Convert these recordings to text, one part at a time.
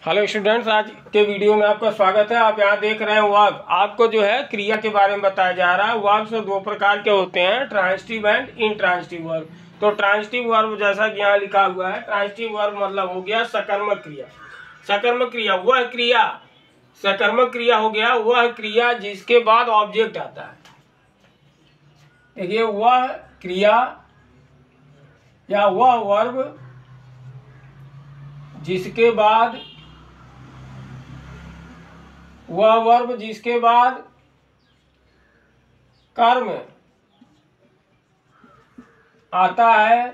Hello students, आज के video में आपका स्वागत है। आप यहाँ देख रहे हैं वर्ब। आपको जो है क्रिया के बारे में बताया जा रहा है। वर्ब से दो प्रकार के होते हैं, ट्रांजिटिव एंड इनट्रांजिटिव वर्ब। तो ट्रांजिटिव वर्ब जैसा कि यहाँ लिखा हुआ है, ट्रांजिटिव वर्ब मतलब हो गया सकर्मक क्रिया। सकर्मक क्रिया वह क्रिया, सकर्मक क्रिया हो गया वह क्रिया जिसके बाद ऑब्जेक्ट आता है। देखिए, वह क्रिया या वह वर्ब जिसके बाद, वह वर्ब जिसके बाद कर्म आता है,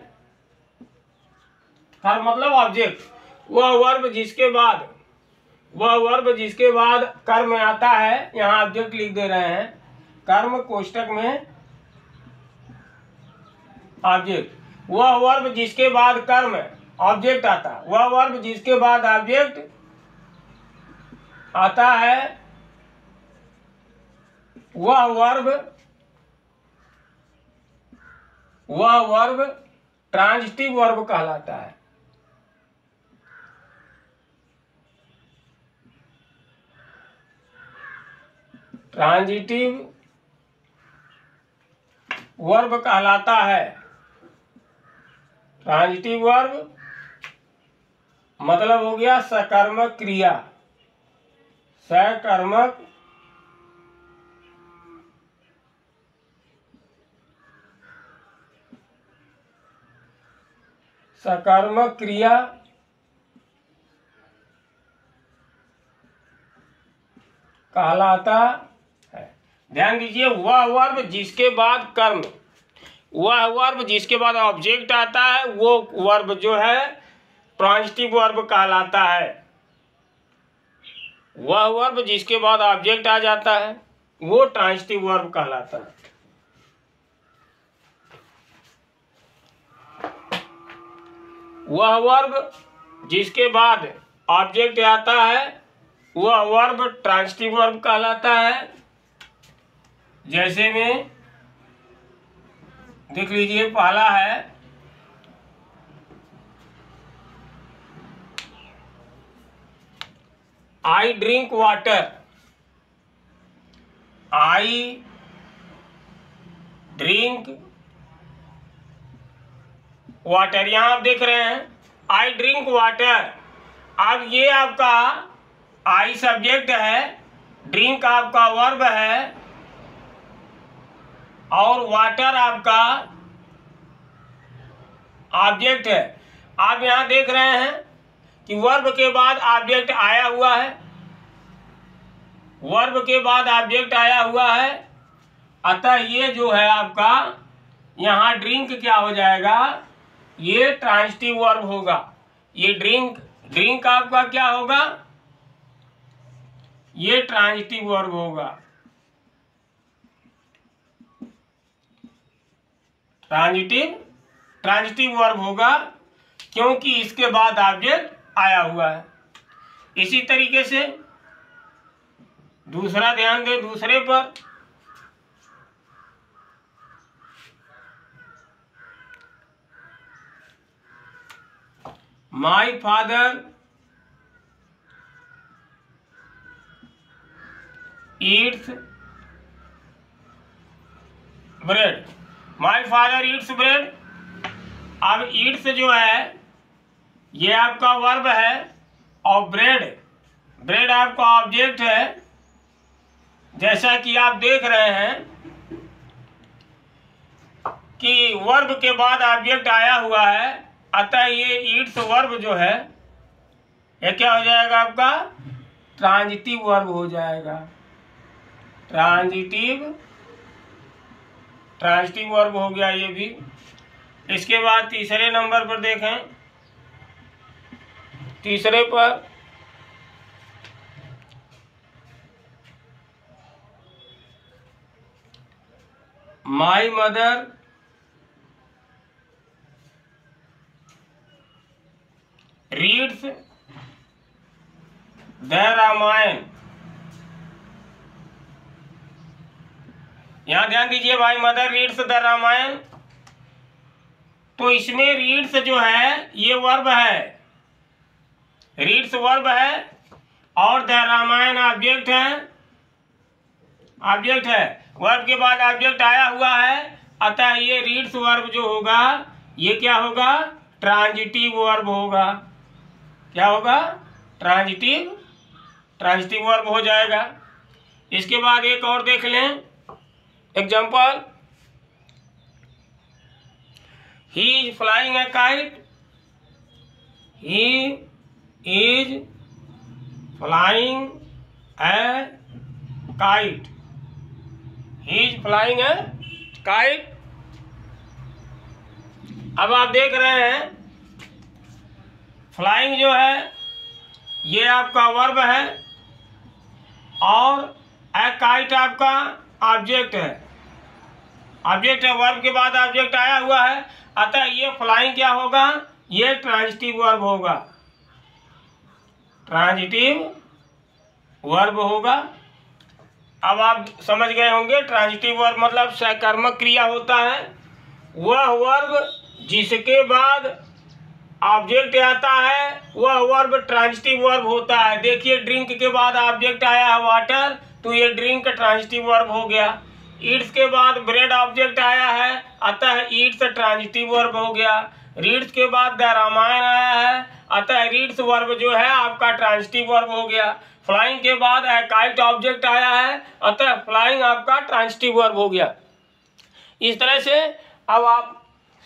कर्म मतलब ऑब्जेक्ट। वह वर्ब जिसके बाद, वह वर्ब जिसके बाद कर्म आता है, यहाँ ऑब्जेक्ट लिख दे रहे हैं, कर्म कोष्टक में ऑब्जेक्ट। वह वर्ब जिसके बाद कर्म ऑब्जेक्ट आता है, वह वर्ब जिसके बाद ऑब्जेक्ट आता है, वह वर्ब ट्रांजिटिव वर्ब कहलाता है। ट्रांजिटिव वर्ब कहलाता है। ट्रांजिटिव वर्ब मतलब हो गया सकर्मक क्रिया। सकर्मक सकर्मक क्रिया कहलाता है। ध्यान दीजिए, वह वर्ब जिसके बाद कर्म, वह वर्ब जिसके बाद ऑब्जेक्ट आता है, वो वर्ब जो है ट्रांजिटिव वर्ब कहलाता है। वह वर्ब जिसके बाद ऑब्जेक्ट आ जाता है वो ट्रांजिटिव वर्ब कहलाता है। वह वर्ब जिसके बाद ऑब्जेक्ट आता है वह वर्ब ट्रांजिटिव वर्ब कहलाता है। जैसे में देख लीजिए, पहला है I drink water. I drink water, यहां आप देख रहे हैं आई ड्रिंक वाटर। अब ये आपका आई सब्जेक्ट है, ड्रिंक आपका वर्ब है और वाटर आपका ऑब्जेक्ट है। आप यहां देख रहे हैं कि वर्ब के बाद ऑब्जेक्ट आया हुआ है, वर्ब के बाद ऑब्जेक्ट आया हुआ है। अतः ये जो है आपका यहाँ ड्रिंक क्या हो जाएगा, ये ट्रांजिटिव वर्ब होगा। ये ड्रिंक आपका क्या होगा, ये ट्रांजिटिव वर्ब होगा। ट्रांजिटिव वर्ब होगा क्योंकि इसके बाद ऑब्जेक्ट आया हुआ है। इसी तरीके से दूसरा ध्यान दे, दूसरे पर my father Yeats bread. My father Yeats bread. अब ईट्स जो है ये आपका वर्ब है और ब्रेड आपका ऑब्जेक्ट है। जैसा कि आप देख रहे हैं कि वर्ब के बाद ऑब्जेक्ट आया हुआ है, अतः ये ईट्स वर्ब जो है ये क्या हो जाएगा, आपका ट्रांजिटिव वर्ब हो जाएगा। ट्रांजिटिव वर्ब हो गया ये भी। इसके बाद तीसरे नंबर पर देखें, तीसरे पर my mother reads the Ramayan. यहां ध्यान दीजिए, my mother reads the Ramayan. तो इसमें रीड्स जो है ये वर्ब है, रीड्स वर्ब है और द रामायण ऑब्जेक्ट है। वर्ब के बाद ऑब्जेक्ट आया हुआ है, अतः ये रीड्स वर्ब जो होगा ये क्या होगा? ट्रांजिटिव वर्ब होगा। क्या होगा? ट्रांजिटिव वर्ब हो जाएगा। इसके बाद एक और देख लें example. He is flying A kite. He is flying A kite. He is flying A kite. अब आप देख रहे हैं फ्लाइंग जो है ये आपका वर्ब है और ए काइट आपका ऑब्जेक्ट है। वर्ब के बाद ऑब्जेक्ट आया हुआ है, अतः ये फ्लाइंग क्या होगा? ये ट्रांजिटिव वर्ब होगा। अब आप समझ गए होंगे ट्रांजिटिव वर्ब मतलब सकर्मक क्रिया होता है। वह वर्ब जिसके बाद ऑब्जेक्ट आता है वह वर्ब ट्रांजिटिव वर्ब होता है। देखिए ड्रिंक के बाद ऑब्जेक्ट आया है वाटर, तो ये ड्रिंक ट्रांजिटिव वर्ब हो गया। ईट्स के बाद ब्रेड ऑब्जेक्ट आया है, अतः ईट्स ट्रांजिटिव वर्ब हो गया। रीड्स के बाद द रामायण आया है, अतः रीड्स वर्ब जो है आपका ट्रांजिटिव वर्ब हो गया। फ्लाइंग के बाद ए काइट ऑब्जेक्ट आया है, अतः फ्लाइंग आपका ट्रांजिटिव वर्ब हो गया। इस तरह से अब आप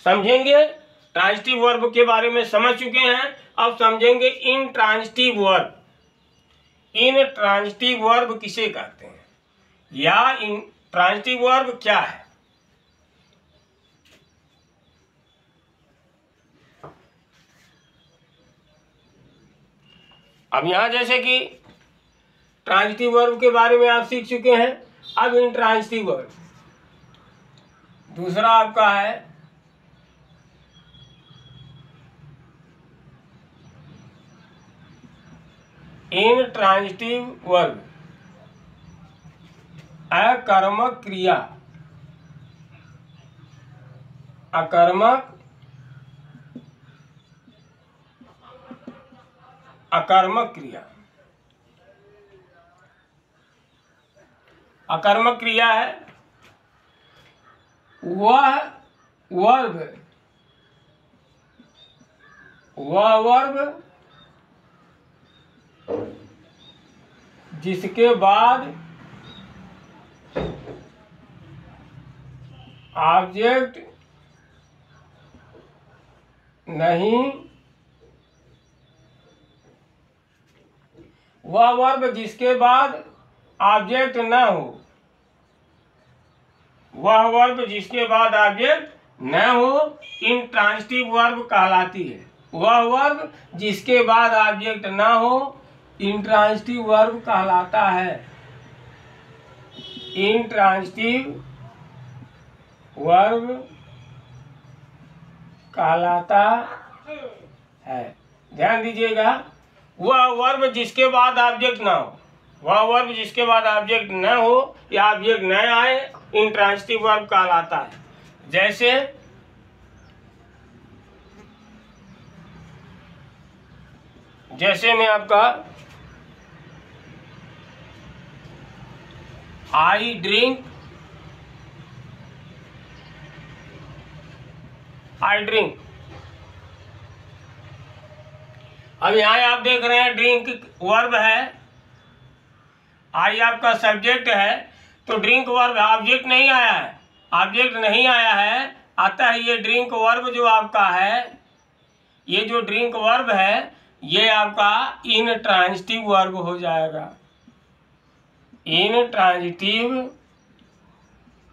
समझेंगे, ट्रांजिटिव वर्ब के बारे में समझ चुके हैं, अब समझेंगे इनट्रांजिटिव वर्ब। इनट्रांजिटिव वर्ब किसे कहते हैं या इनट्रांजिटिव वर्ब क्या है? अब यहां जैसे कि ट्रांजिटिव वर्ब के बारे में आप सीख चुके हैं, अब इनट्रांजिटिव वर्ब दूसरा आपका है इनट्रांजिटिव वर्ब अकर्मक क्रिया। अकर्मक क्रिया है वह वर्ब जिसके बाद ऑब्जेक्ट नहीं, वह वर्ब जिसके बाद ऑब्जेक्ट न हो, वह वर्ब जिसके बाद ऑब्जेक्ट न हो इनट्रांजिटिव वर्ब कहलाती है। वह वर्ब जिसके बाद ऑब्जेक्ट न हो इनट्रांजिटिव वर्ब कहलाता है। इनट्रांजिटिव वर्ब कहलाता है। ध्यान दीजिएगा, वह वर्ब जिसके बाद ऑब्जेक्ट ना हो, वह वर्ब जिसके बाद ऑब्जेक्ट न हो या ऑब्जेक्ट न आए इनट्रांजिटिव वर्ब कहलाता है। जैसे में आपका आई ड्रिंक, अब यहाँ आप देख रहे हैं ड्रिंक वर्ब है, आई आपका सब्जेक्ट है, तो ड्रिंक वर्ब ऑब्जेक्ट नहीं आया है, अतः ये ड्रिंक वर्ब जो आपका है, ये जो ड्रिंक वर्ब है ये आपका इनट्रांजिटिव वर्ब हो जाएगा। इनट्रांजिटिव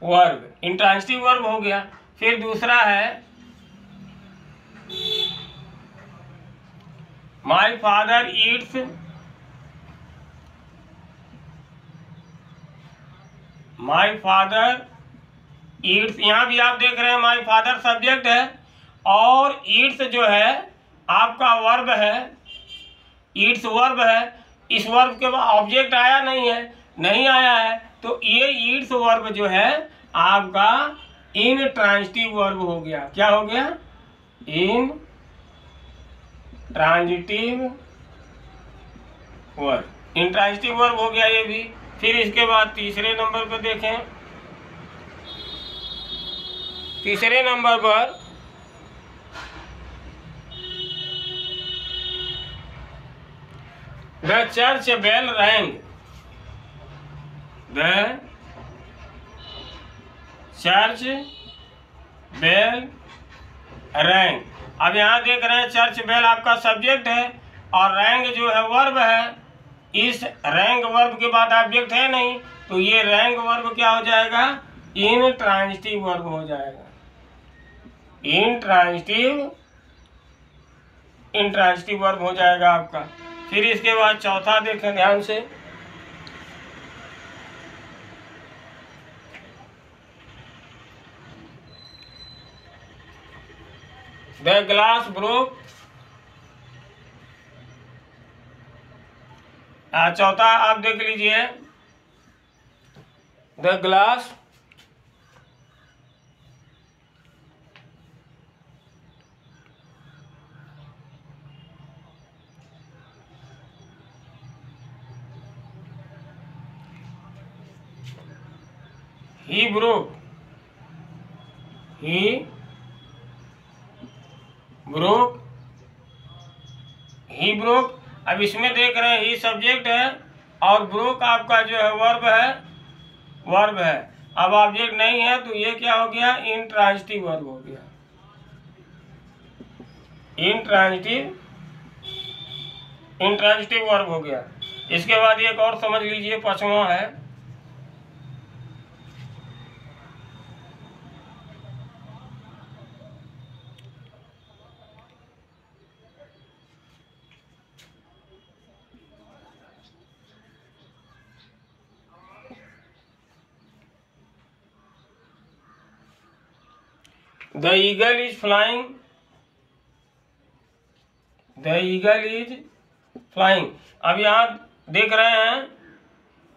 वर्ब हो गया। फिर दूसरा है माई फादर ईट्स, यहाँ भी आप देख रहे हैं माई फादर सब्जेक्ट है और ईट्स जो है आपका वर्ब है, ईट्स वर्ब है। इस वर्ब के बाद ऑब्जेक्ट नहीं आया है, तो ये ईट्स वर्ब जो है आपका इनट्रांजिटिव वर्ब हो गया। क्या हो गया? Intransitive verb. इंट्रांजिटिव वर्ब हो गया ये भी। फिर इसके बाद तीसरे नंबर पर देखें, तीसरे नंबर पर the church bell rang, the church bell rang. अब यहाँ देख रहे हैं चर्च बेल आपका सब्जेक्ट है और रैंग जो है वर्ब है। इस रैंग वर्ब के बाद ऑब्जेक्ट है नहीं, तो ये रैंग वर्ब क्या हो जाएगा, इंट्रांजिटिव वर्ब हो जाएगा। इंट्रांजिटिव वर्ब हो जाएगा आपका। फिर इसके बाद चौथा देखें ध्यान से, द ग्लास ब्रोक। चौथा आप देख लीजिए, the glass he broke, he broke, he broke. अब इसमें देख रहे हैं ही सब्जेक्ट है और ब्रोक आपका जो है वर्ब है, वर्ब है। अब ऑब्जेक्ट नहीं है तो ये क्या हो गया, इंट्रांजिटिव वर्ब हो गया। इंट्रांजिटिव वर्ब हो गया। इसके बाद एक और समझ लीजिए, पांचवा है the eagle is flying, the eagle is flying. अब यहाँ देख रहे हैं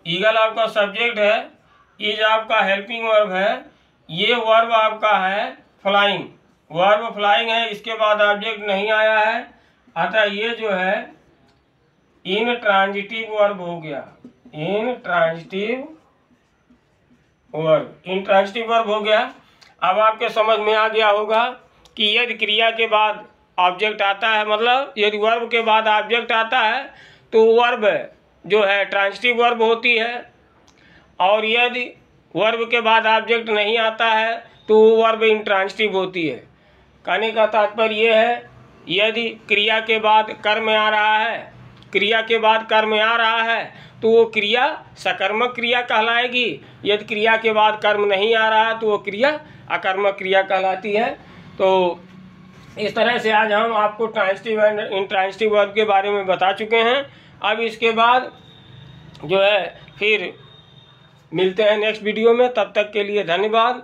ईगल आपका सब्जेक्ट है, इज आपका हेल्पिंग वर्ब है, ये वर्ब आपका है फ्लाइंग, वर्ब फ्लाइंग है। इसके बाद ऑब्जेक्ट नहीं आया है, अतः ये जो है इंट्रांजिटिव वर्ब हो गया। इंट्रांजिटिव वर्ब हो गया। अब आपके समझ में आ गया होगा कि यदि क्रिया के बाद ऑब्जेक्ट आता है, मतलब यदि वर्ब के बाद ऑब्जेक्ट आता है तो वर्ब जो है ट्रांजिटिव वर्ब होती है, और यदि वर्ब के बाद ऑब्जेक्ट नहीं आता है तो वर्ब इंट्रांजिटिव होती है। कहने का तात्पर्य यह है, यदि क्रिया के बाद कर्म आ रहा है, क्रिया के बाद कर्म आ रहा है तो वो क्रिया सकर्मक क्रिया कहलाएगी। यदि क्रिया के बाद कर्म नहीं आ रहा तो वो क्रिया अकर्मक क्रिया कहलाती है। तो इस तरह से आज हम आपको ट्रांजिटिव एंड इंट्रांजिटिव वर्ब के बारे में बता चुके हैं। अब इसके बाद जो है फिर मिलते हैं नेक्स्ट वीडियो में, तब तक के लिए धन्यवाद।